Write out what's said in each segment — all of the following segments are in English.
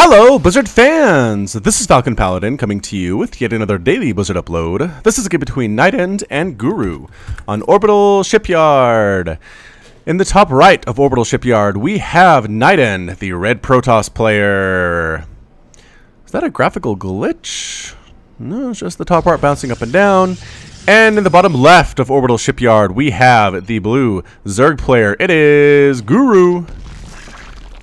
Hello, Blizzard fans! This is FalconPaladin coming to you with yet another daily Blizzard upload. This is a game between NightEnD and Guru on Orbital Shipyard. In the top right of Orbital Shipyard, we have NightEnD, the red Protoss player. Is that a graphical glitch? No, it's just the top part bouncing up and down. And in the bottom left of Orbital Shipyard, we have the blue Zerg player. It is Guru.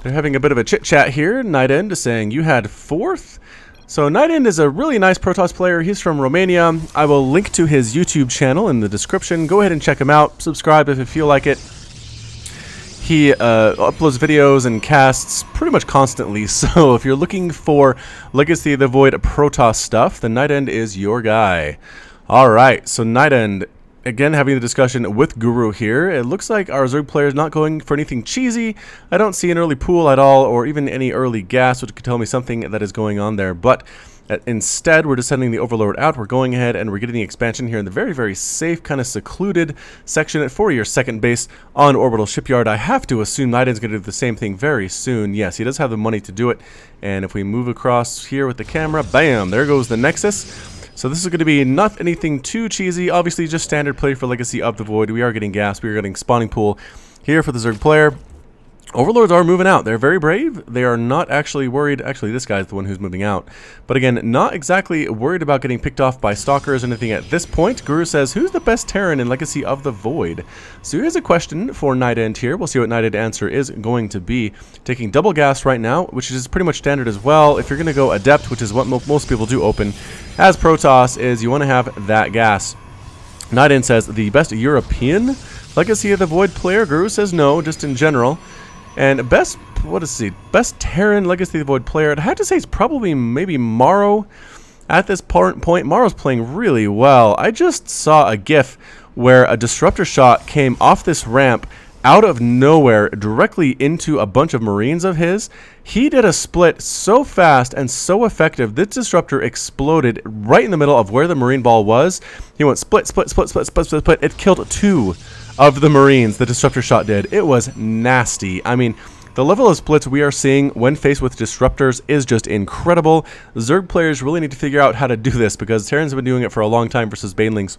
They're having a bit of a chit-chat here. NightEnD is saying you had fourth. So NightEnD is a really nice Protoss player. He's from Romania. I will link to his YouTube channel in the description. Go ahead and check him out. Subscribe if you feel like it. He uploads videos and casts pretty much constantly. So if you're looking for Legacy of the Void Protoss stuff, then NightEnD is your guy. Alright, so NightEnD, again, having the discussion with Guru here. It looks like our Zerg player is not going for anything cheesy. I don't see an early pool at all, or even any early gas, which could tell me something that is going on there. But instead, we're just sending the Overlord out. We're going ahead and we're getting the expansion here in the very, very safe, kind of secluded section for your second base on Orbital Shipyard. I have to assume NightEnd's going to do the same thing very soon. Yes, he does have the money to do it. And if we move across here with the camera, bam, there goes the Nexus. So this is going to be not anything too cheesy. Obviously, just standard play for Legacy of the Void. We are getting gas. We are getting spawning pool here for the Zerg player. Overlords are moving out. They're very brave. They are not actually worried. Actually, this guy's the one who's moving out. But again, not exactly worried about getting picked off by stalkers or anything at this point. Guru says, who's the best Terran in Legacy of the Void? So here's a question for NightEnD here. We'll see what NightEnD answer is going to be. Taking double gas right now, which is pretty much standard as well. If you're going to go Adept, which is what most people do open as Protoss, is you want to have that gas. NightEnD says, the best European Legacy of the Void player? Guru says no, just in general. And best, what is he? Best Terran Legacy of the Void player. I'd have to say it's probably maybe Morrow. At this point, Morrow's playing really well. I just saw a GIF where a disruptor shot came off this ramp out of nowhere directly into a bunch of Marines of his. He did a split so fast and so effective. This disruptor exploded right in the middle of where the Marine ball was. He went split, split, split, split, split, split, split. It killed two of the Marines. The disruptor shot did. It was nasty. I mean, the level of splits we are seeing when faced with disruptors is just incredible. Zerg players really need to figure out how to do this because Terrans have been doing it for a long time versus Banelings.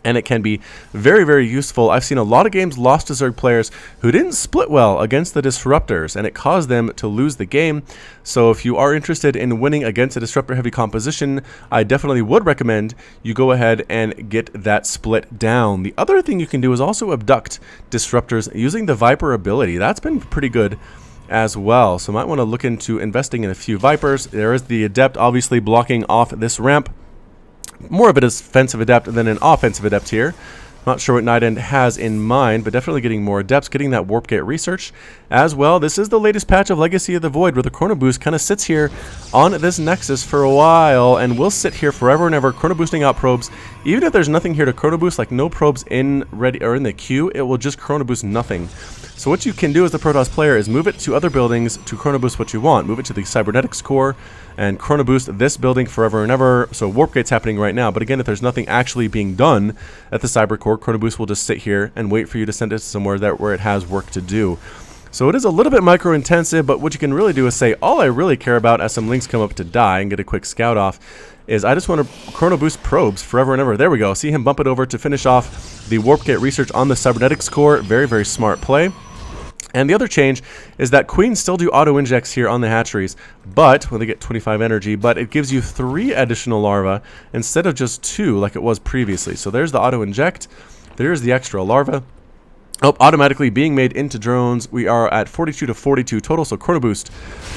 And it can be very, very useful. I've seen a lot of games lost to Zerg players who didn't split well against the disruptors, and it caused them to lose the game. So if you are interested in winning against a disruptor-heavy composition, I definitely would recommend you go ahead and get that split down. The other thing you can do is also abduct disruptors using the Viper ability. That's been pretty good as well. So might want to look into investing in a few Vipers. There is the Adept obviously blocking off this ramp. More of a defensive Adept than an offensive Adept here. Not sure what NightEnD has in mind, but definitely getting more Adepts, getting that Warp Gate research as well. This is the latest patch of Legacy of the Void where the Chrono Boost kind of sits here on this Nexus for a while and will sit here forever and ever, Chrono Boosting out probes. Even if there's nothing here to Chrono Boost, like no probes in ready or in the queue, it will just Chrono Boost nothing. So what you can do as the Protoss player is move it to other buildings to Chrono Boost what you want. Move it to the Cybernetics core and Chrono Boost this building forever and ever. So Warp Gate's happening right now. But again, if there's nothing actually being done at the Cyber core, Chrono Boost will just sit here and wait for you to send it somewhere where it has work to do. So it is a little bit micro-intensive, but what you can really do is say, all I really care about as some links come up to die and get a quick scout off is I just want to Chrono Boost probes forever and ever. There we go. See him bump it over to finish off the Warp Gate research on the Cybernetics core. Very, very smart play. And the other change is that Queens still do auto-injects here on the hatcheries, but when they get 25 energy, but it gives you 3 additional larvae instead of just 2 like it was previously. So there's the auto-inject, there's the extra larva. Oh, automatically being made into drones. We are at 42 to 42 total, so Chrono Boost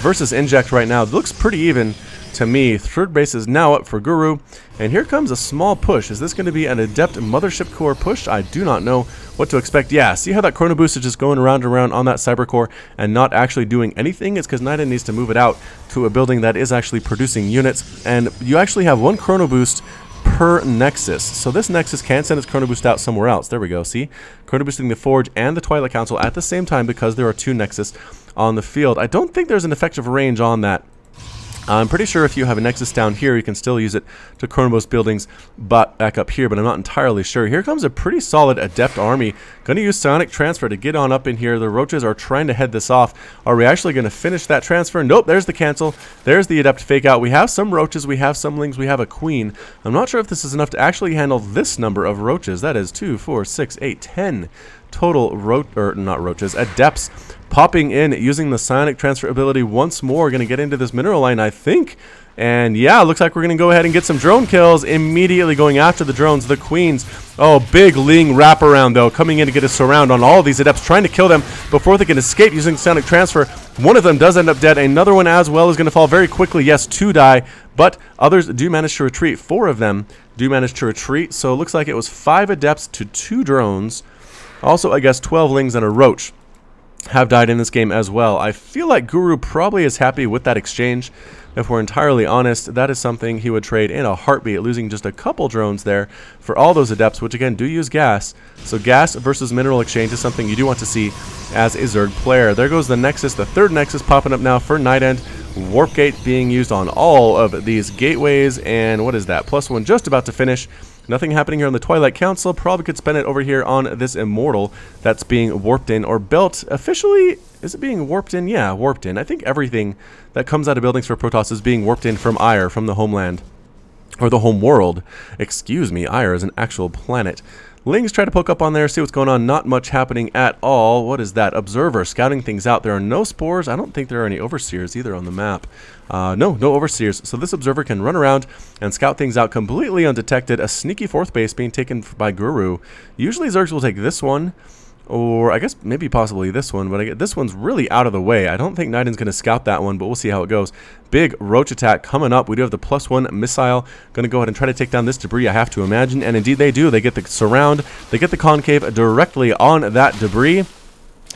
versus Inject right now. It looks pretty even to me. Third base is now up for Guru, and here comes a small push. Is this going to be an Adept Mothership Core push? I do not know what to expect. Yeah, see how that Chrono Boost is just going around and around on that Cyber Core and not actually doing anything? It's because NightEnD needs to move it out to a building that is actually producing units, and you actually have 1 Chrono Boost per Nexus. So this Nexus can send its Chrono Boost out somewhere else. There we go, see? Chrono Boosting the Forge and the Twilight Council at the same time because there are 2 Nexus on the field. I don't think there's an effective range on that. I'm pretty sure if you have a Nexus down here, you can still use it to chrono buildings but back up here, but I'm not entirely sure. Here comes a pretty solid Adept army. Going to use Psionic Transfer to get on up in here. The Roaches are trying to head this off. Are we actually going to finish that transfer? Nope, there's the cancel. There's the Adept fake out. We have some Roaches, we have some Lings, we have a Queen. I'm not sure if this is enough to actually handle this number of Roaches. That is 2, 4, 6, 8, 10 total Adepts popping in using the Psionic Transfer ability once more. Going to get into this mineral line, I think. And yeah, looks like we're going to go ahead and get some drone kills. Immediately going after the drones, the Queens. Oh, big Ling wraparound, though, coming in to get a surround on all of these Adepts, trying to kill them before they can escape using Psionic Transfer. One of them does end up dead. Another one as well is going to fall very quickly. Yes, 2 die, but others do manage to retreat. 4 of them do manage to retreat. So it looks like it was 5 Adepts to 2 drones. Also, I guess 12 Lings and a Roach have died in this game as well. I feel like Guru probably is happy with that exchange. If we're entirely honest, that is something he would trade in a heartbeat, losing just a couple drones there for all those Adepts, which again do use gas. So gas versus mineral exchange is something you do want to see as a Zerg player. There goes the Nexus, the 3rd Nexus popping up now for NightEnD. Warp Gate being used on all of these gateways, and what is that? +1 just about to finish. Nothing happening here on the Twilight Council. Probably could spend it over here on this Immortal that's being warped in or built. Officially, is it being warped in? Yeah, warped in. I think everything that comes out of buildings for Protoss is being warped in from Ire, from the homeland. Or the home world. Excuse me, Ire is an actual planet. Lings try to poke up on there, see what's going on. Not much happening at all. What is that? Observer, scouting things out. There are no spores. I don't think there are any overseers either on the map. No overseers. So this observer can run around and scout things out completely undetected. A sneaky 4th base being taken by Guru. Usually Zergs will take this one, or I guess maybe possibly this one, but this one's really out of the way. I don't think NightEnd's going to scout that one, but we'll see how it goes. Big Roach attack coming up. We do have the +1 missile. Going to go ahead and try to take down this debris, I have to imagine, and indeed they do. They get the surround. They get the concave directly on that debris.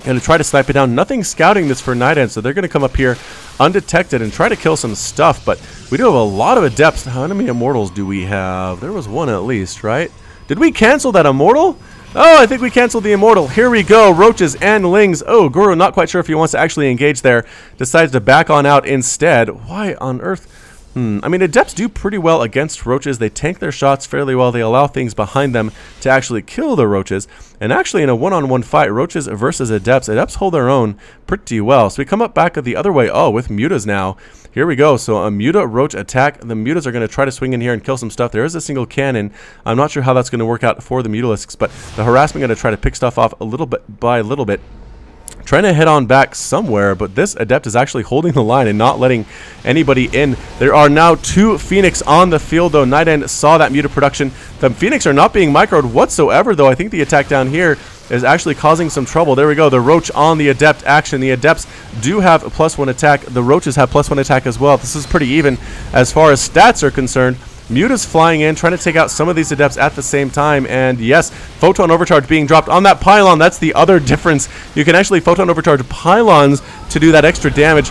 Going to try to snipe it down. Nothing scouting this for NightEnD, so they're going to come up here undetected and try to kill some stuff, but we do have a lot of Adepts. How many Immortals do we have? There was one at least, right? Did we cancel that Immortal? Oh, I think we canceled the Immortal. Here we go. Roaches and Lings. Oh, Guru, not quite sure if he wants to actually engage there. Decides to back on out instead. Why on earth? I mean, Adepts do pretty well against Roaches. They tank their shots fairly well. They allow things behind them to actually kill the Roaches. And actually, in a one-on-one fight, Roaches versus Adepts, Adepts hold their own pretty well. So we come up back the other way. Oh, with Mutas now. Here we go. So a Muta Roach attack. The Mutas are going to try to swing in here and kill some stuff. There is a single cannon. I'm not sure how that's going to work out for the Mutalisks, but the Harassment going to try to pick stuff off a little bit by little bit. Trying to head on back somewhere, but this Adept is actually holding the line and not letting anybody in. There are now 2 Phoenix on the field, though. NightEnD saw that Muta production. The Phoenix are not being microed whatsoever, though. I think the attack down here is actually causing some trouble. There we go. The Roach on the Adept action. The Adepts do have a +1 attack. The Roaches have +1 attack as well. This is pretty even as far as stats are concerned. Muta's flying in, trying to take out some of these Adepts at the same time, and yes, Photon Overcharge being dropped on that pylon. That's the other difference. You can actually Photon Overcharge pylons to do that extra damage.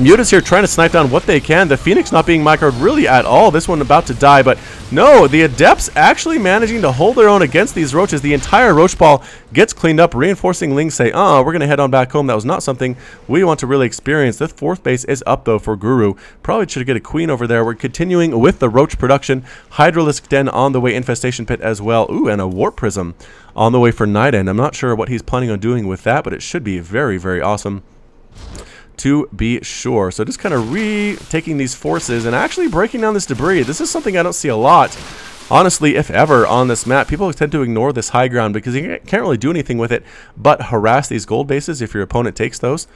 Muta's here trying to snipe down what they can. The Phoenix not being microed really at all. This one about to die, but no, the Adepts actually managing to hold their own against these Roaches. The entire Roach ball gets cleaned up. Reinforcing Lings say, we're going to head on back home. That was not something we want to really experience. The 4th base is up, though, for Guru. Probably should get a Queen over there. We're continuing with the Roach production. Hydralisk Den on the way. Infestation Pit as well. Ooh, and a Warp Prism on the way for NightEnD. I'm not sure what he's planning on doing with that, but it should be very, very awesome to be sure. So just kind of retaking these forces and actually breaking down this debris. This is something I don't see a lot, honestly, if ever, on this map. People tend to ignore this high ground because you can't really do anything with it but harass these gold bases if your opponent takes those.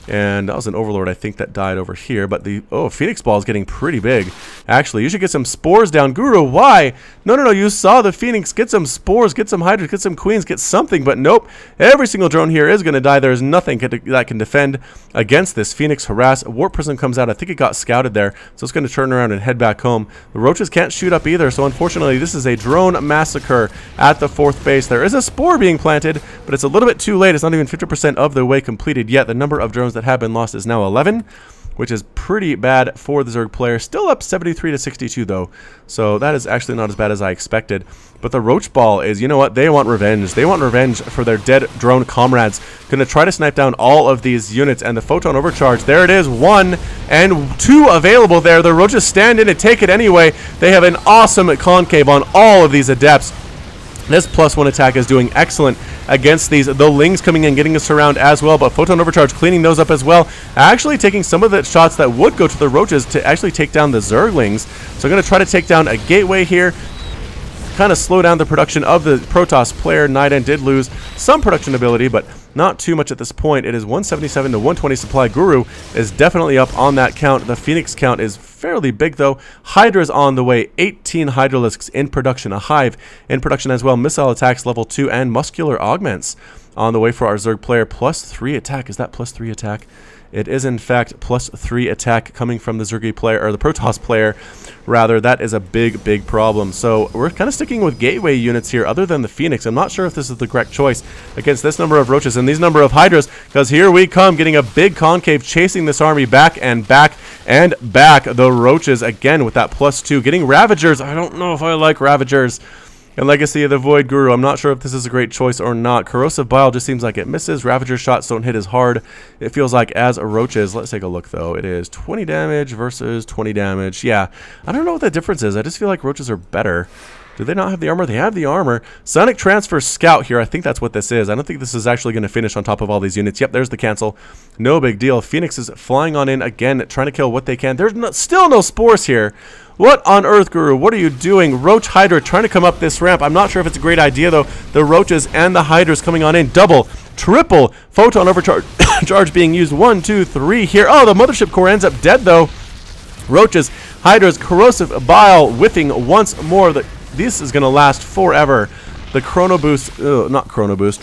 And that was an Overlord, I think, that died over here. But the, Phoenix Ball is getting pretty big. Actually, you should get some spores down. Guru, why? No, you saw the Phoenix. Get some spores, get some Hydras, get some Queens, get something. But nope, every single drone here is going to die. There's nothing that can defend against this Phoenix harass. Warp Prism comes out. I think it got scouted there. So it's going to turn around and head back home. The Roaches can't shoot up either. So unfortunately, this is a drone massacre at the 4th base. There is a spore being planted, but it's a little bit too late. It's not even 50% of the way completed yet. The number of drones that have been lost is now 11. which is pretty bad for the Zerg player. Still up 73 to 62 though, so that is actually not as bad as I expected. But the Roach Ball is, you know what, they want revenge. They want revenge for their dead drone comrades. Gonna try to snipe down all of these units, and the Photon Overcharge, there it is, 1 and 2 available there. The Roaches stand in and take it anyway. They have an awesome concave on all of these Adepts. This +1 attack is doing excellent against these. The Lings coming in, getting us around as well, but Photon Overcharge cleaning those up as well. Actually taking some of the shots that would go to the Roaches to actually take down the Zerglings. So I'm going to try to take down a gateway here. Kind of slow down the production of the Protoss player. NightEnD did lose some production ability, but not too much at this point. It is 177 to 120 supply. Guru is definitely up on that count. The Phoenix count is fairly big though. Hydra's on the way. 18 Hydralisks in production. A Hive in production as well. Missile attacks level 2 and muscular augments on the way for our Zerg player. +3 attack. Is that +3 attack? It is in fact +3 attack coming from the Zergy player, or the Protoss player rather. That is a big problem. So we're kind of sticking with gateway units here other than the Phoenix. I'm not sure if this is the correct choice against this number of Roaches and these number of Hydras, because here we come, getting a big concave, chasing this army back and back and back. The Roaches again with that +2, getting Ravagers. I don't know if I like Ravagers. And Legacy of the Void Guru, I'm not sure if this is a great choice or not. Corrosive Bile just seems like it misses. Ravager shots don't hit as hard, it feels like, as Roaches. Let's take a look, though. It is 20 damage versus 20 damage. Yeah, I don't know what the difference is. I just feel like Roaches are better. Do they not have the armor? They have the armor. Sonic Transfer Scout here. I think that's what this is. I don't think this is actually going to finish on top of all these units. Yep, there's the cancel. No big deal. Phoenix is flying on in again, trying to kill what they can. There's still no spores here. What on earth, Guru? What are you doing? Roach Hydra trying to come up this ramp. I'm not sure if it's a great idea, though. The Roaches and the Hydras coming on in. Double, triple Photon Overcharge charge being used. 1, 2, 3 here. Oh, the Mothership Core ends up dead, though. Roaches, Hydras, Corrosive Bile whiffing once more. This is going to last forever. The Chrono Boost, not Chrono Boost.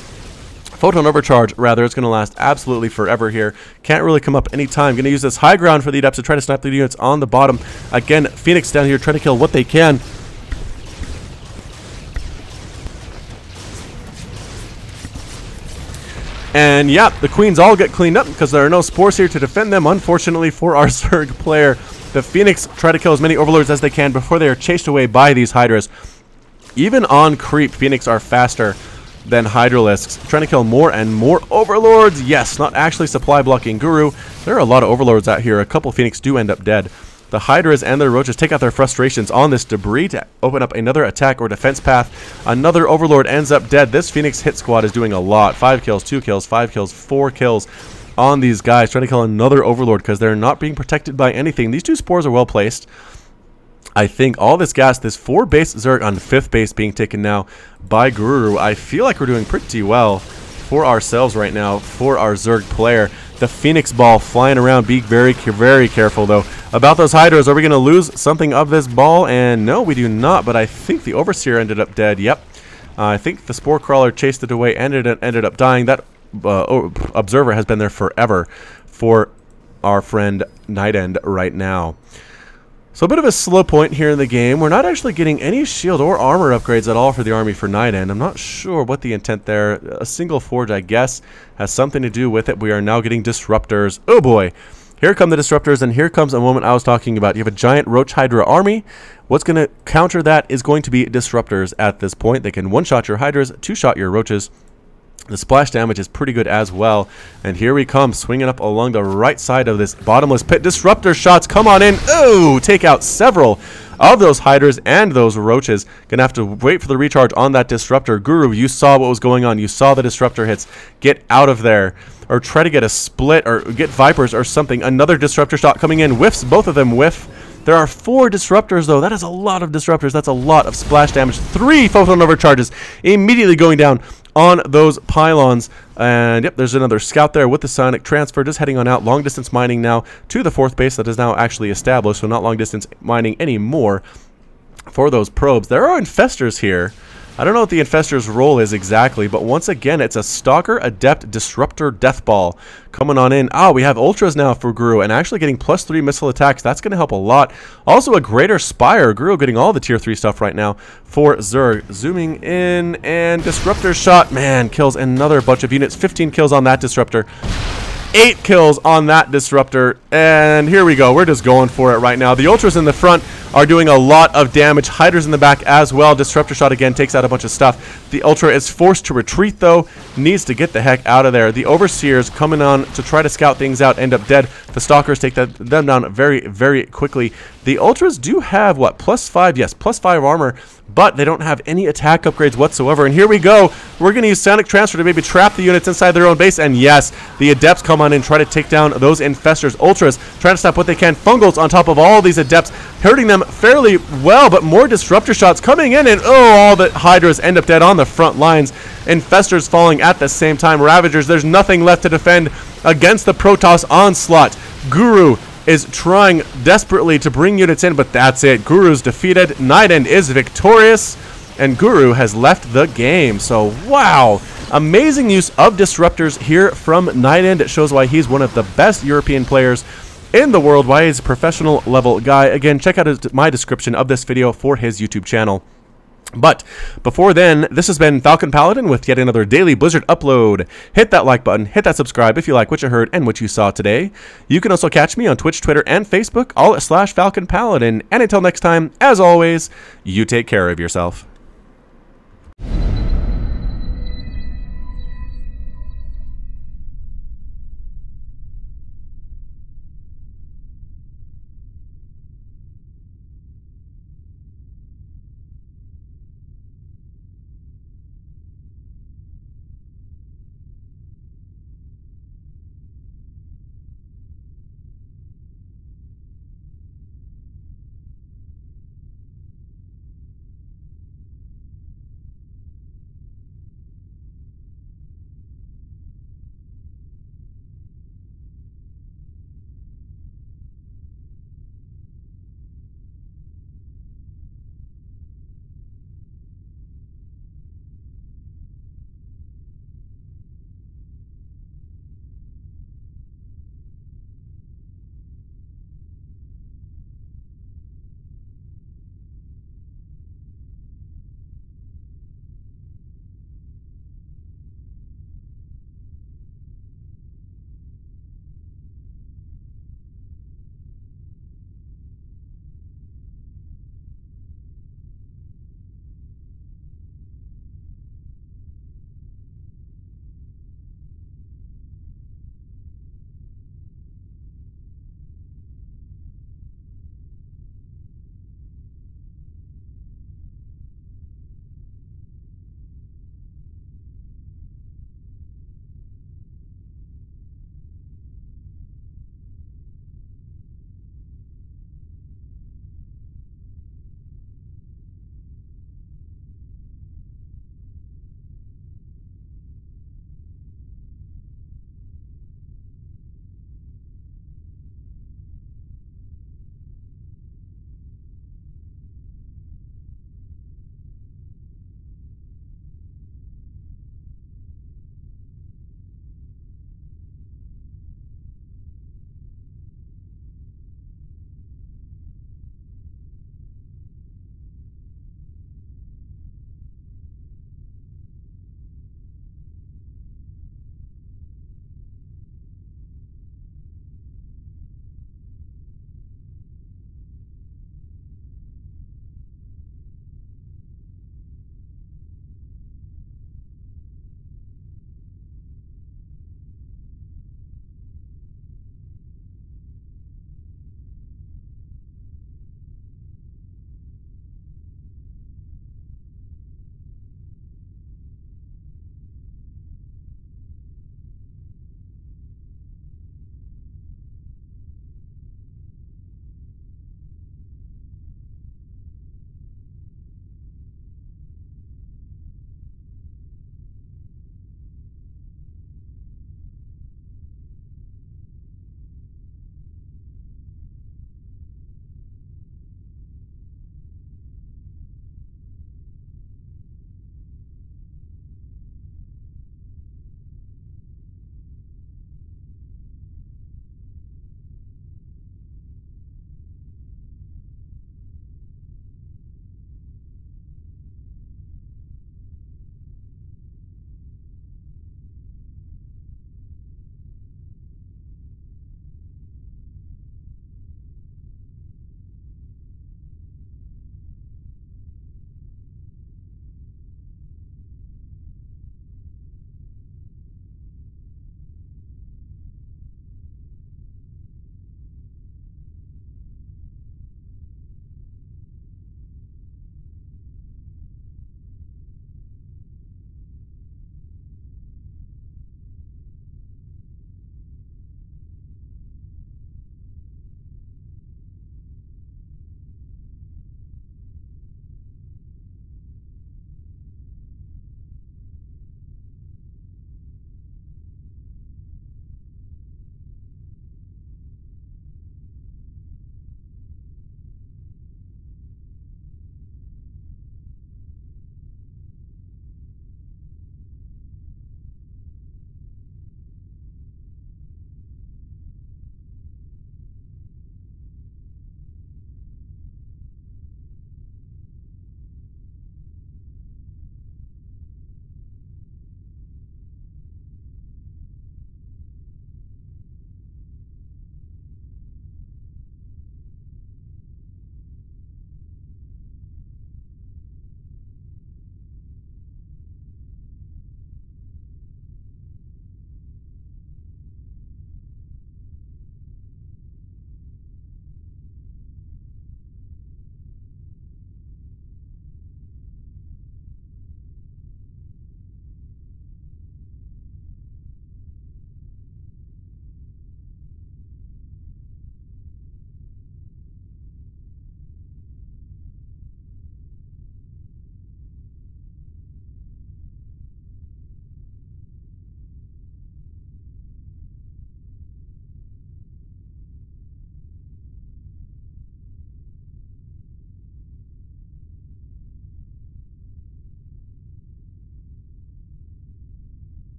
Photon Overcharge, rather, it's going to last absolutely forever here. Can't really come up anytime. Going to use this high ground for the Adepts to try to snipe the units on the bottom. Again, Phoenix down here trying to kill what they can. And yeah, the Queens all get cleaned up because there are no spores here to defend them, unfortunately, for our Zerg player. The Phoenix try to kill as many Overlords as they can before they are chased away by these Hydras. Even on creep, Phoenix are faster than Hydralisks, trying to kill more and more Overlords. Yes, not actually supply blocking Guru. There are a lot of Overlords out here. A couple Phoenix do end up dead. The Hydras and the Roaches take out their frustrations on this debris to open up another attack or defense path. Another Overlord ends up dead. This Phoenix hit squad is doing a lot. 5 kills, 2 kills, 5 kills, 4 kills on these guys, trying to kill another Overlord because they're not being protected by anything. These 2 spores are well placed. I think all this gas, this 4 base Zerg on 5th base being taken now by Guru. I feel like we're doing pretty well for ourselves right now, for our Zerg player. The Phoenix ball flying around. Be very careful, though, about those Hydras. Are we going to lose something of this ball? And no, we do not, but I think the Overseer ended up dead. Yep. I think the Spore Crawler chased it away and ended up dying. That Observer has been there forever for our friend NightEnD right now. So a bit of a slow point here in the game. We're not actually getting any shield or armor upgrades at all for the army for NightEnD. I'm not sure what the intent there. A single forge, I guess, has something to do with it. We are now getting disruptors. Oh boy. Here come the disruptors, and here comes a moment I was talking about. You have a giant Roach Hydra army. What's going to counter that is going to be disruptors at this point. They can one-shot your Hydras, two-shot your Roaches. The splash damage is pretty good as well. And here we come, swinging up along the right side of this bottomless pit. Disruptor shots, come on in. Oh, take out several of those Hydras and those Roaches. Gonna have to wait for the recharge on that Disruptor. Guru, you saw what was going on. You saw the Disruptor hits. Get out of there. Or try to get a split or get Vipers or something. Another Disruptor shot coming in. Whiffs, both of them whiff. There are 4 Disruptors, though. That is a lot of Disruptors. That's a lot of splash damage. 3 Photon Overcharges immediately going down on those pylons. And yep, there's another scout there with the Sonic Transfer, just heading on out. Long distance mining now to the 4th base that is now actually established, so not long distance mining anymore for those probes. There are Infestors here. I don't know what the Infestor's role is exactly, but once again, it's a Stalker, Adept, Disruptor, Death Ball coming on in. Oh, we have Ultras now for Guru, and actually getting +3 missile attacks. That's going to help a lot. Also, a Greater Spire. Guru getting all the Tier 3 stuff right now for Zerg. Zooming in, and Disruptor shot, man, kills another bunch of units. 15 kills on that Disruptor. 8 kills on that Disruptor. And here we go. We're just going for it right now. The Ultras in the front are doing a lot of damage. Hydras in the back as well. Disruptor shot again takes out a bunch of stuff. The Ultra is forced to retreat though. Needs to get the heck out of there. The Overseers coming on to try to scout things out end up dead. The Stalkers take them down very, very quickly. The Ultras do have, what, +5? Yes, +5 armor, but they don't have any attack upgrades whatsoever. And here we go. We're going to use Sonic Transfer to maybe trap the units inside their own base. And yes, the Adepts come on and try to take down those Infestors. Ultras trying to stop what they can. Fungals on top of all these Adepts, hurting them fairly well, but more Disruptor shots coming in. And oh, all the Hydras end up dead on the front lines. Infestors falling at the same time. Ravagers, there's nothing left to defend against the Protoss onslaught. Guru is trying desperately to bring units in, but that's it. Guru's defeated. NightEnD is victorious, and Guru has left the game. So, wow. Amazing use of Disruptors here from NightEnD. It shows why he's one of the best European players in the world, why he's a professional level guy. Again, check out my description of this video for his YouTube channel. But before then, this has been FalconPaladin with yet another daily Blizzard upload. Hit that like button, hit that subscribe if you like what you heard and what you saw today. You can also catch me on Twitch, Twitter, and Facebook, all at /FalconPaladin. And until next time, as always, you take care of yourself.